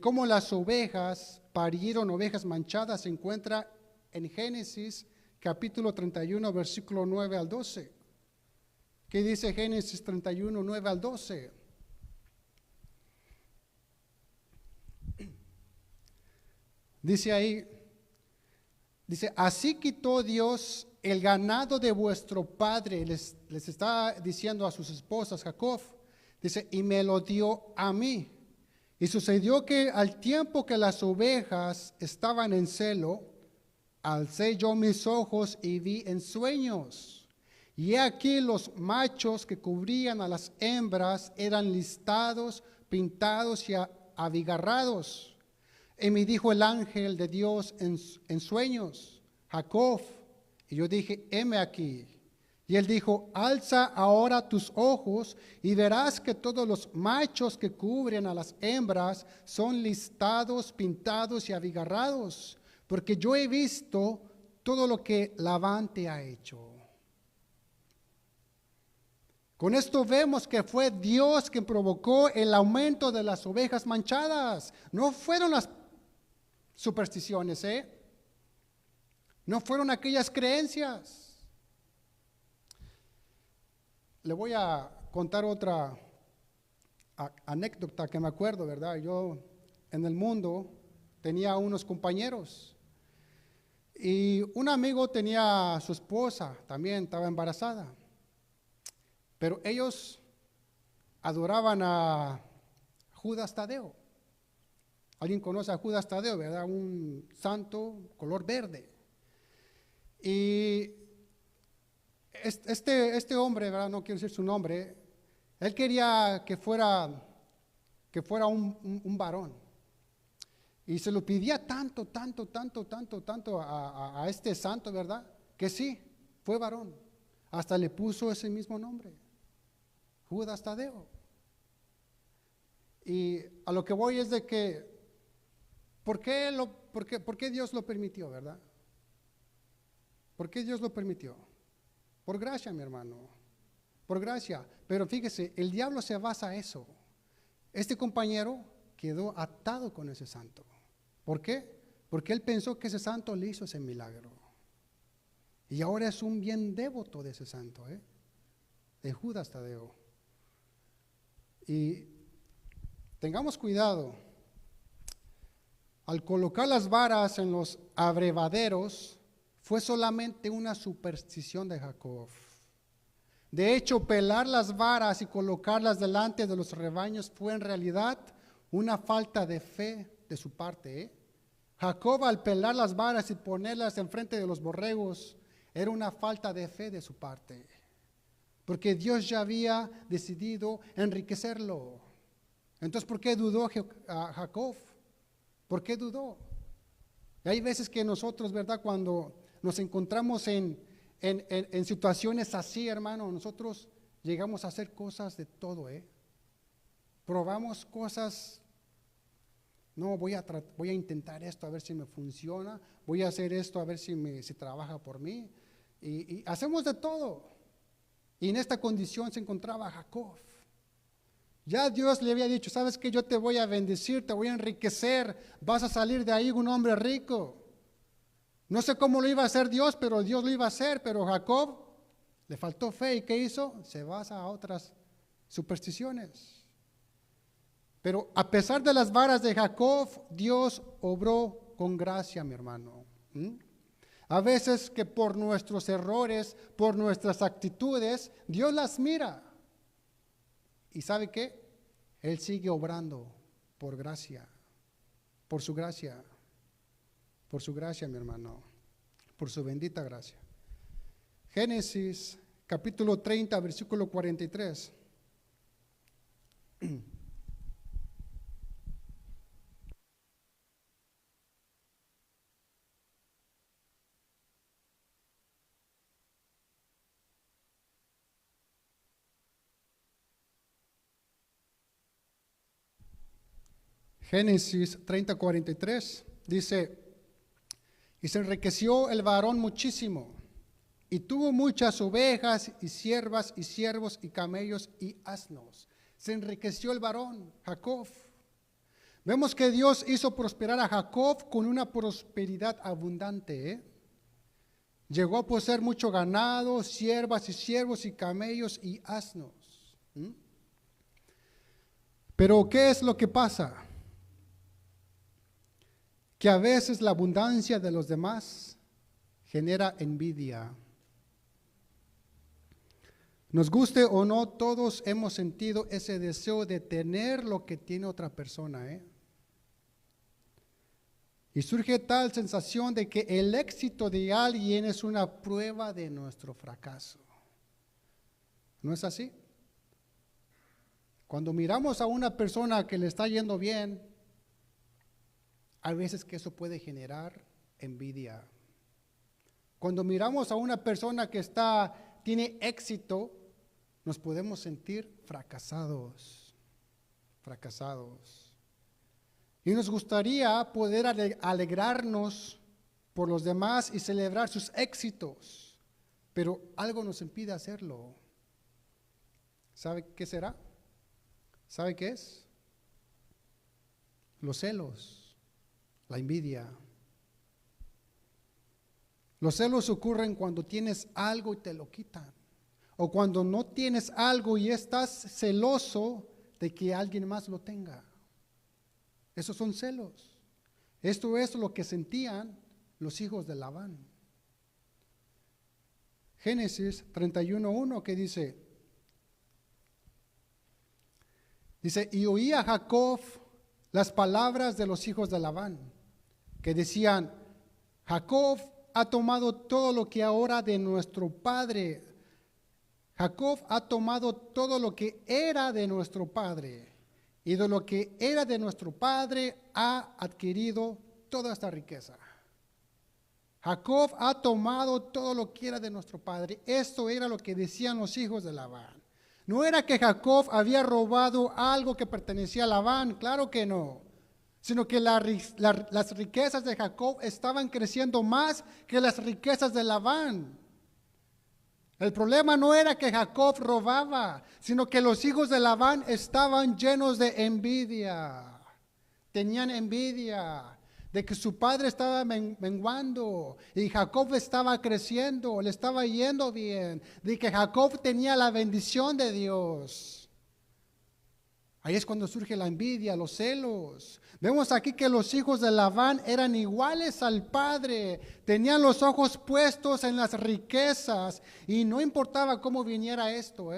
cómo las ovejas parieron ovejas manchadas se encuentra en Génesis capítulo 31, versículo 9 al 12. ¿Qué dice Génesis 31, 9 al 12? Dice ahí, así quitó Dios el ganado de vuestro padre, les está diciendo a sus esposas, Jacob, dice, y me lo dio a mí. Y sucedió que al tiempo que las ovejas estaban en celo, alcé yo mis ojos y vi en sueños, Y he aquí los machos que cubrían a las hembras eran listados, pintados y abigarrados. Y me dijo el ángel de Dios en sueños, Jacob. Y yo dije, heme aquí. Y él dijo, alza ahora tus ojos y verás que todos los machos que cubren a las hembras son listados, pintados y abigarrados, porque yo he visto todo lo que Labán te ha hecho. Con esto vemos que fue Dios quien provocó el aumento de las ovejas manchadas. No fueron las supersticiones, no fueron aquellas creencias. Le voy a contar otra anécdota que me acuerdo, ¿verdad? Yo en el mundo tenía unos compañeros y un amigo tenía a su esposa, también estaba embarazada, pero ellos adoraban a Judas Tadeo. ¿Alguien conoce a Judas Tadeo, verdad? Un santo color verde. Y este hombre, ¿verdad? No quiero decir su nombre, él quería que fuera un varón. Y se lo pedía tanto a este santo, ¿verdad? Que sí, fue varón. Hasta le puso ese mismo nombre, Judas Tadeo. Y a lo que voy es de que, ¿por qué Dios lo permitió, verdad? ¿Por qué Dios lo permitió? Por gracia, mi hermano, por gracia. Pero fíjese, el diablo se basa en eso. Este compañero quedó atado con ese santo. ¿Por qué? Porque él pensó que ese santo le hizo ese milagro. Y ahora es un bien devoto de ese santo, de Judas Tadeo. Y tengamos cuidado. Al colocar las varas en los abrevaderos, fue solamente una superstición de Jacob. De hecho, pelar las varas y colocarlas delante de los rebaños fue en realidad una falta de fe de su parte. Jacob, al pelar las varas y ponerlas enfrente de los borregos, era una falta de fe de su parte, porque Dios ya había decidido enriquecerlo. Entonces, ¿por qué dudó Jacob? ¿Por qué dudó? Y hay veces que nosotros, ¿verdad? Cuando nos encontramos en situaciones así, hermano, nosotros llegamos a hacer cosas de todo, Probamos cosas. No, voy a intentar esto a ver si me funciona, voy a hacer esto a ver si trabaja por mí. Y hacemos de todo. Y en esta condición se encontraba Jacob. Ya Dios le había dicho, sabes que yo te voy a bendecir, te voy a enriquecer, vas a salir de ahí un hombre rico. No sé cómo lo iba a hacer Dios, pero Dios lo iba a hacer. Pero Jacob le faltó fe, ¿y qué hizo? Se basa a otras supersticiones. Pero a pesar de las varas de Jacob, Dios obró con gracia, mi hermano. A veces que por nuestros errores, por nuestras actitudes, Dios las mira. ¿Y sabe qué? Él sigue obrando por gracia, por su gracia, mi hermano, por su bendita gracia. Génesis capítulo 30, versículo 43. Génesis 30, 43 dice, y se enriqueció el varón muchísimo, y tuvo muchas ovejas y siervas y siervos y camellos y asnos. Se enriqueció el varón, Jacob. Vemos que Dios hizo prosperar a Jacob con una prosperidad abundante. Llegó a poseer mucho ganado, siervas y siervos y camellos y asnos. Pero ¿qué es lo que pasa? Que a veces la abundancia de los demás genera envidia. Nos guste o no, todos hemos sentido ese deseo de tener lo que tiene otra persona, Y surge tal sensación de que el éxito de alguien es una prueba de nuestro fracaso. ¿No es así? Cuando miramos a una persona que le está yendo bien, hay veces que eso puede generar envidia. Cuando miramos a una persona que tiene éxito, nos podemos sentir fracasados. Y nos gustaría poder alegrarnos por los demás y celebrar sus éxitos, pero algo nos impide hacerlo. ¿Sabe qué será? ¿Sabe qué es? Los celos, la envidia. Los celos ocurren cuando tienes algo y te lo quitan, o cuando no tienes algo y estás celoso de que alguien más lo tenga. Esos son celos. Esto es lo que sentían los hijos de Labán. Génesis 31:1 que dice, y oía Jacob las palabras de los hijos de Labán, que decían, Jacob ha tomado todo lo que ahora de nuestro padre. Jacob ha tomado todo lo que era de nuestro padre, y de lo que era de nuestro padre ha adquirido toda esta riqueza. Jacob ha tomado todo lo que era de nuestro padre. Esto era lo que decían los hijos de Labán. No era que Jacob había robado algo que pertenecía a Labán, claro que no, sino que las riquezas de Jacob estaban creciendo más que las riquezas de Labán. El problema no era que Jacob robaba, sino que los hijos de Labán estaban llenos de envidia. Tenían envidia de que su padre estaba menguando y Jacob estaba creciendo, le estaba yendo bien, de que Jacob tenía la bendición de Dios. Ahí es cuando surge la envidia, los celos. Vemos aquí que los hijos de Labán eran iguales al padre, tenían los ojos puestos en las riquezas y no importaba cómo viniera esto.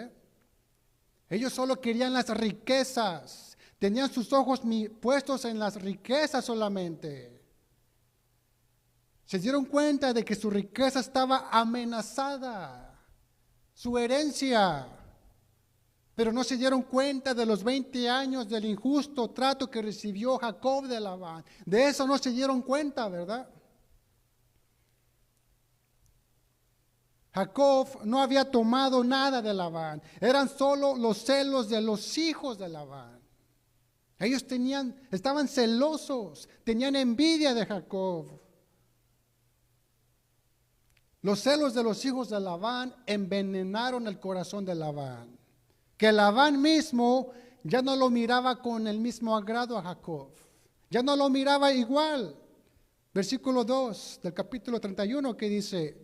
Ellos solo querían las riquezas. Tenían sus ojos puestos en las riquezas solamente. Se dieron cuenta de que su riqueza estaba amenazada, su herencia, pero no se dieron cuenta de los 20 años del injusto trato que recibió Jacob de Labán. De eso no se dieron cuenta, ¿verdad? Jacob no había tomado nada de Labán, eran solo los celos de los hijos de Labán. Ellos estaban celosos, tenían envidia de Jacob. Los celos de los hijos de Labán envenenaron el corazón de Labán, que Labán mismo ya no lo miraba con el mismo agrado a Jacob, ya no lo miraba igual. Versículo 2 del capítulo 31 que dice,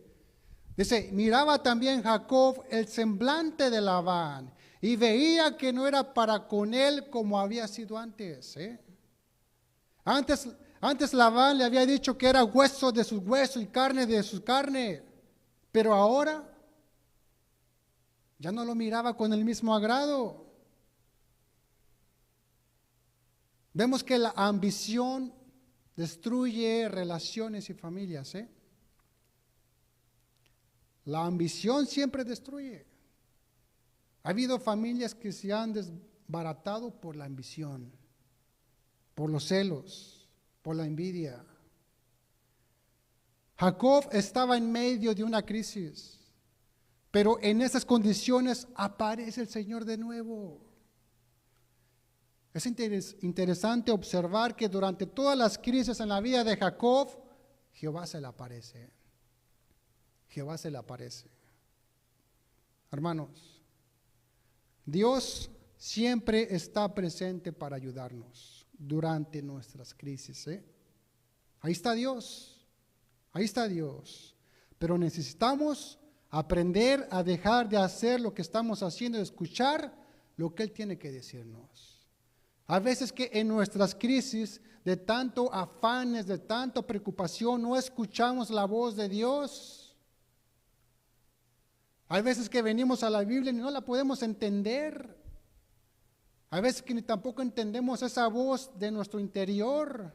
miraba también Jacob el semblante de Labán, y veía que no era para con él como había sido antes. Antes Labán le había dicho que era hueso de sus huesos y carne de su carne, pero ahora ya no lo miraba con el mismo agrado. Vemos que la ambición destruye relaciones y familias. La ambición siempre destruye. Ha habido familias que se han desbaratado por la ambición, por los celos, por la envidia. Jacob estaba en medio de una crisis, pero en esas condiciones aparece el Señor de nuevo. Es interesante observar que durante todas las crisis en la vida de Jacob, Jehová se le aparece. Jehová se le aparece. Hermanos, Dios siempre está presente para ayudarnos durante nuestras crisis. Ahí está Dios, pero necesitamos aprender a dejar de hacer lo que estamos haciendo, de escuchar lo que Él tiene que decirnos. A veces que en nuestras crisis, de tanto afanes, de tanta preocupación, no escuchamos la voz de Dios. Hay veces que venimos a la Biblia y no la podemos entender. Hay veces que ni tampoco entendemos esa voz de nuestro interior.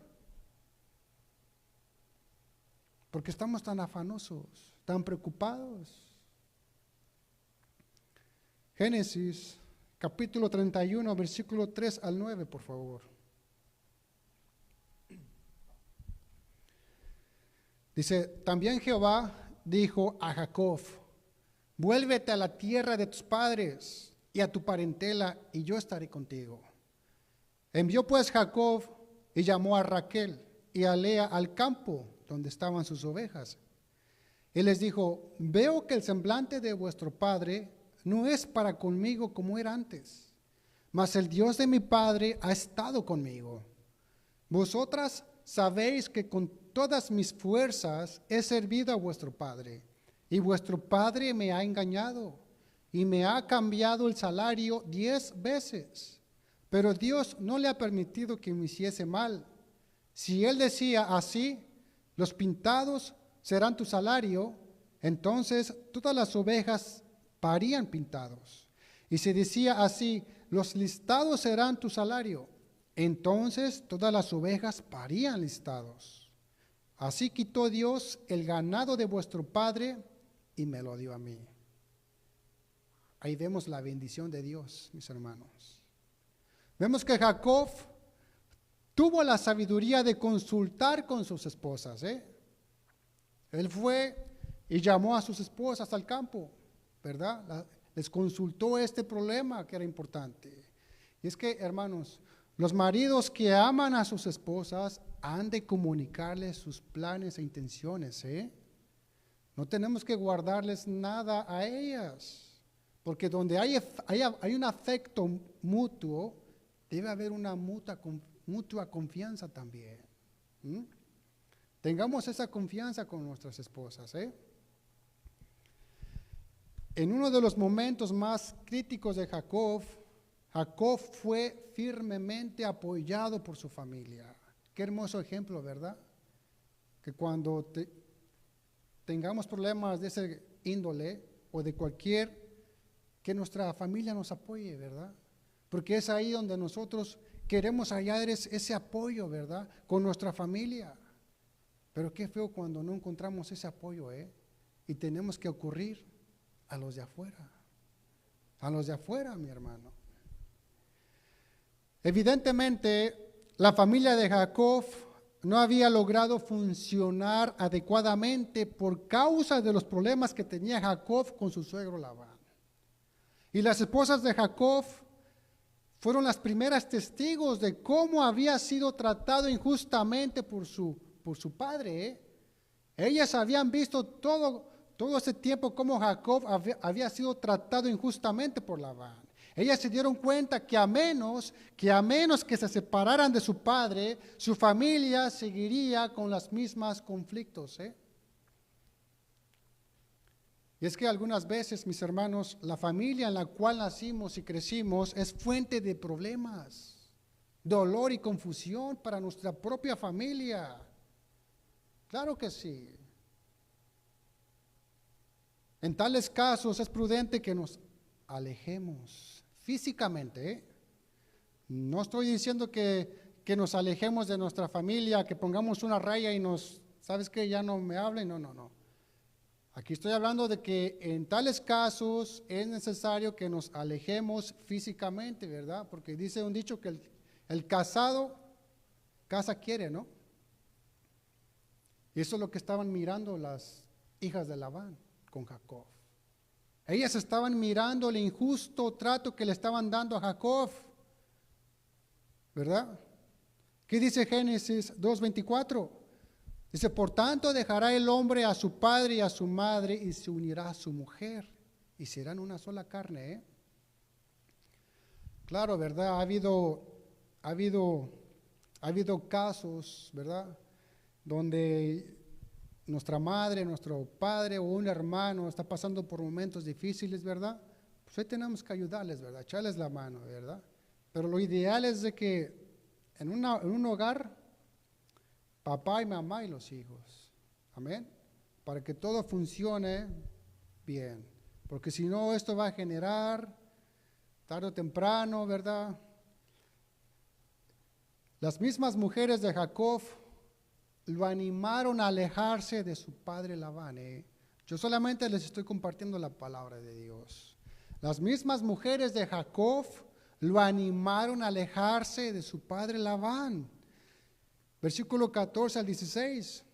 Porque estamos tan afanosos, tan preocupados. Génesis capítulo 31, versículo 3 al 9, por favor. Dice, también Jehová dijo a Jacob, vuélvete a la tierra de tus padres y a tu parentela, y yo estaré contigo. Envió pues Jacob y llamó a Raquel y a Lea al campo donde estaban sus ovejas. Y les dijo, veo que el semblante de vuestro padre no es para conmigo como era antes, mas el Dios de mi padre ha estado conmigo. Vosotras sabéis que con todas mis fuerzas he servido a vuestro padre, y vuestro padre me ha engañado, y me ha cambiado el salario 10 veces. Pero Dios no le ha permitido que me hiciese mal. Si él decía así, los pintados serán tu salario, entonces todas las ovejas parían pintados. Y si decía así, los listados serán tu salario, entonces todas las ovejas parían listados. Así quitó Dios el ganado de vuestro padre y me lo dio a mí. Ahí vemos la bendición de Dios, mis hermanos. Vemos que Jacob tuvo la sabiduría de consultar con sus esposas. Él fue y llamó a sus esposas al campo, ¿verdad? Les consultó este problema que era importante. Y es que, hermanos, los maridos que aman a sus esposas han de comunicarles sus planes e intenciones. No tenemos que guardarles nada a ellas, porque donde hay un afecto mutuo, debe haber una mutua confianza también. Tengamos esa confianza con nuestras esposas. En uno de los momentos más críticos de Jacob, Jacob fue firmemente apoyado por su familia. Qué hermoso ejemplo, ¿verdad? Que cuando tengamos problemas de ese índole o de cualquier, que nuestra familia nos apoye, ¿verdad? Porque es ahí donde nosotros queremos hallar ese apoyo, ¿verdad? Con nuestra familia. Pero qué feo cuando no encontramos ese apoyo, y tenemos que ocurrir a los de afuera. A los de afuera, mi hermano. Evidentemente, la familia de Jacob no había logrado funcionar adecuadamente por causa de los problemas que tenía Jacob con su suegro Labán. Y las esposas de Jacob fueron las primeras testigos de cómo había sido tratado injustamente por su padre. Ellas habían visto todo ese tiempo cómo Jacob había sido tratado injustamente por Labán. Ellas se dieron cuenta que a menos que se separaran de su padre, su familia seguiría con los mismos conflictos. Y es que algunas veces, mis hermanos, la familia en la cual nacimos y crecimos es fuente de problemas, dolor y confusión para nuestra propia familia. Claro que sí. En tales casos es prudente que nos alejemos físicamente. No estoy diciendo que nos alejemos de nuestra familia, que pongamos una raya y ¿sabes qué? Ya no me hablen. No. Aquí estoy hablando de que en tales casos es necesario que nos alejemos físicamente, ¿verdad? Porque dice un dicho que el casado casa quiere, ¿no? Y eso es lo que estaban mirando las hijas de Labán con Jacob. Ellas estaban mirando el injusto trato que le estaban dando a Jacob, ¿verdad? ¿Qué dice Génesis 2:24? Dice, por tanto dejará el hombre a su padre y a su madre y se unirá a su mujer y serán una sola carne. Claro, ¿verdad? Ha habido casos, ¿verdad? Donde nuestra madre, nuestro padre o un hermano está pasando por momentos difíciles, ¿verdad? Pues ahí tenemos que ayudarles, ¿verdad? Echarles la mano, ¿verdad? Pero lo ideal es de que en un hogar, papá y mamá y los hijos, amén, para que todo funcione bien, porque si no esto va a generar tarde o temprano, ¿verdad? Las mismas mujeres de Jacob lo animaron a alejarse de su padre Labán. Yo solamente les estoy compartiendo la palabra de Dios. Las mismas mujeres de Jacob lo animaron a alejarse de su padre Labán. Versículo 14 al 16.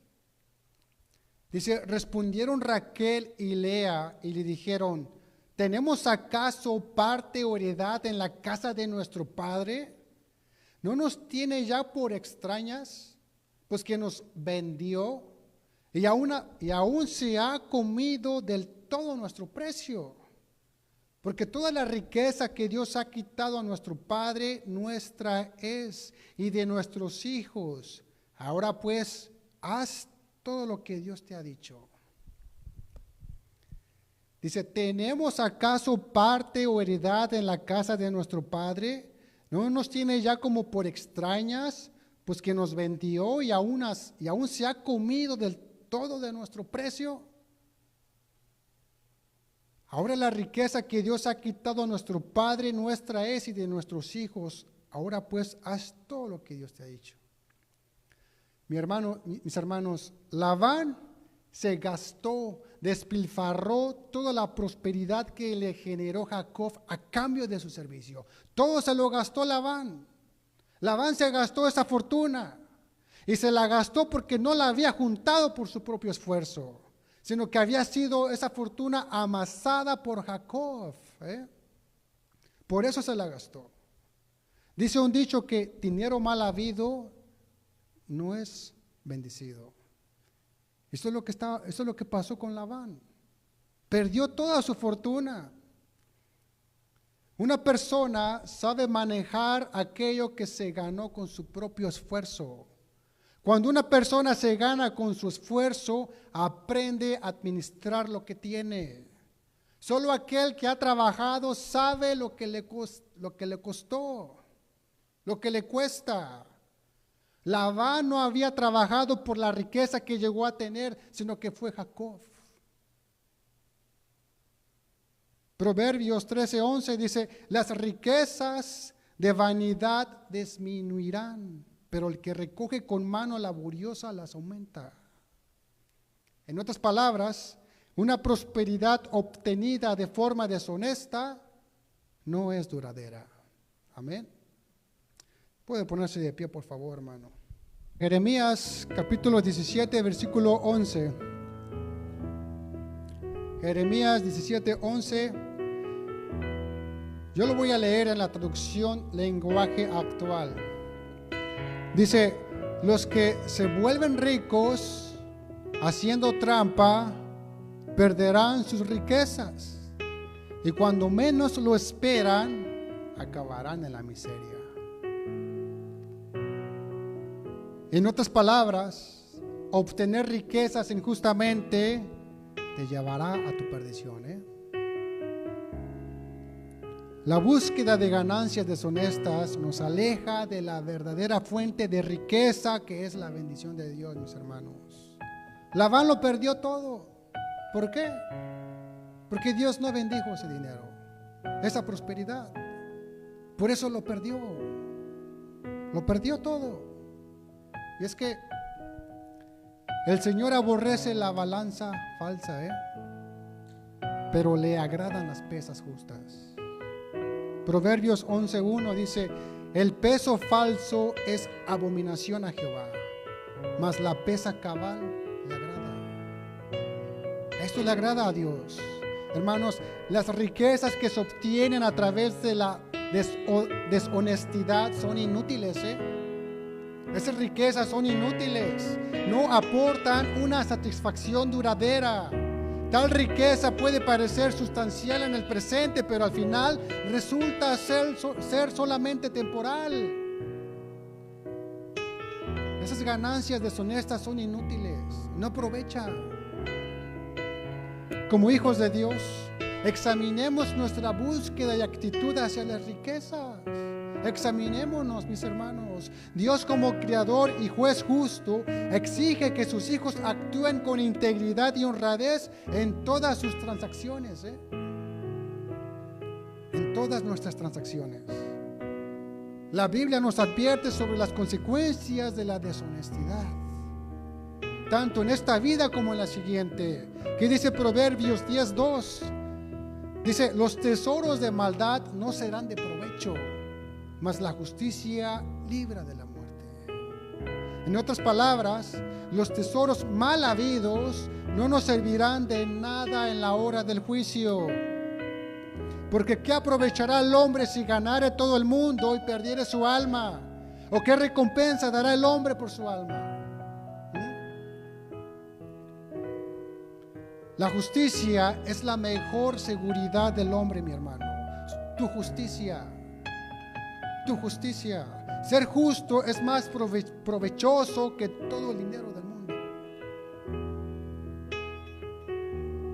Dice, respondieron Raquel y Lea y le dijeron, ¿tenemos acaso parte o heredad en la casa de nuestro padre? ¿No nos tiene ya por extrañas? Pues que nos vendió y aún se ha comido del todo nuestro precio. Porque toda la riqueza que Dios ha quitado a nuestro padre, nuestra es, y de nuestros hijos. Ahora pues, haz todo lo que Dios te ha dicho. Dice, ¿tenemos acaso parte o heredad en la casa de nuestro padre? ¿No nos tiene ya como por extrañas? Pues que nos vendió y aún se ha comido del todo de nuestro precio. Ahora la riqueza que Dios ha quitado a nuestro padre, nuestra es y de nuestros hijos. Ahora pues, haz todo lo que Dios te ha dicho. Mis hermanos, Labán se gastó, despilfarró toda la prosperidad que le generó Jacob a cambio de su servicio. Todo se lo gastó Labán. Labán se gastó esa fortuna y se la gastó porque no la había juntado por su propio esfuerzo, sino que había sido esa fortuna amasada por Jacob. Por eso se la gastó. Dice un dicho que dinero mal habido no es bendecido. Eso es lo que pasó con Labán. Perdió toda su fortuna. Una persona sabe manejar aquello que se ganó con su propio esfuerzo. Cuando una persona se gana con su esfuerzo, aprende a administrar lo que tiene. Solo aquel que ha trabajado sabe lo que le costó, lo que le cuesta. Labán no había trabajado por la riqueza que llegó a tener, sino que fue Jacob. Proverbios 13:11 dice, las riquezas de vanidad disminuirán, pero el que recoge con mano laboriosa las aumenta. En otras palabras, una prosperidad obtenida de forma deshonesta no es duradera. Amén. Puede ponerse de pie, por favor, hermano. Jeremías capítulo 17, versículo 11. Jeremías 17:11. Yo lo voy a leer en la traducción lenguaje actual. Dice, los que se vuelven ricos haciendo trampa perderán sus riquezas y cuando menos lo esperan acabarán en la miseria. En otras palabras, obtener riquezas injustamente te llevará a tu perdición. La búsqueda de ganancias deshonestas nos aleja de la verdadera fuente de riqueza que es la bendición de Dios, mis hermanos. Labán lo perdió todo. ¿Por qué? Porque Dios no bendijo ese dinero, esa prosperidad. Por eso lo perdió. Lo perdió todo. Y es que el Señor aborrece la balanza falsa, pero le agradan las pesas justas. Proverbios 11:1 dice, el peso falso es abominación a Jehová, mas la pesa cabal le agrada. Esto le agrada a Dios. Hermanos, las riquezas que se obtienen a través de la deshonestidad son inútiles. Esas riquezas son inútiles, no aportan una satisfacción duradera. Tal riqueza puede parecer sustancial en el presente, pero al final resulta ser solamente temporal. Esas ganancias deshonestas son inútiles, no aprovechan. Como hijos de Dios, examinemos nuestra búsqueda y actitud hacia las riquezas. Examinémonos, mis hermanos. Dios, como creador y juez justo, exige que sus hijos actúen con integridad y honradez en todas sus transacciones. En todas nuestras transacciones. La Biblia nos advierte sobre las consecuencias de la deshonestidad, tanto en esta vida como en la siguiente. ¿Qué dice Proverbios 10:2? Dice, los tesoros de maldad no serán de provecho, mas la justicia libra de la muerte. En otras palabras, los tesoros mal habidos no nos servirán de nada en la hora del juicio. Porque ¿qué aprovechará el hombre si ganare todo el mundo y perdiere su alma? ¿O qué recompensa dará el hombre por su alma? La justicia es la mejor seguridad del hombre, mi hermano. Tu justicia. Tu justicia. Ser justo es más provechoso que todo el dinero del mundo.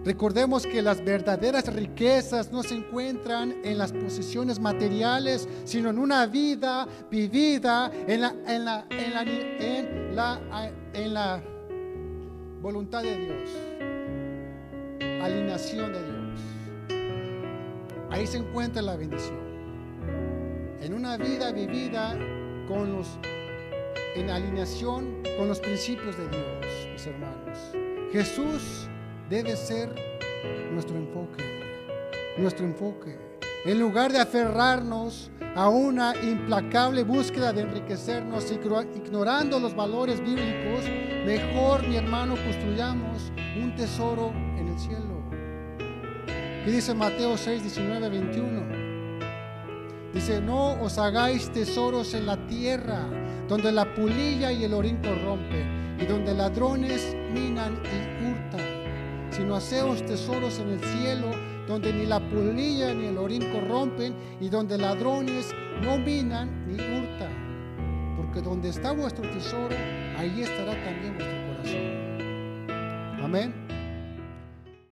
Recordemos que las verdaderas riquezas no se encuentran en las posesiones materiales, sino en una vida vivida en la voluntad de Dios, alineación de Dios. Ahí se encuentra la bendición. En una vida vivida en alineación con los principios de Dios, mis hermanos. Jesús debe ser nuestro enfoque. En lugar de aferrarnos a una implacable búsqueda de enriquecernos ignorando los valores bíblicos, mejor, mi hermano, construyamos un tesoro en el cielo. ¿Qué dice Mateo 6, 19, 21? Dice, no os hagáis tesoros en la tierra, donde la polilla y el orín corrompen, y donde ladrones minan y hurtan, sino haceos tesoros en el cielo, donde ni la polilla ni el orín corrompen, y donde ladrones no minan ni hurtan. Porque donde está vuestro tesoro, ahí estará también vuestro corazón. Amén.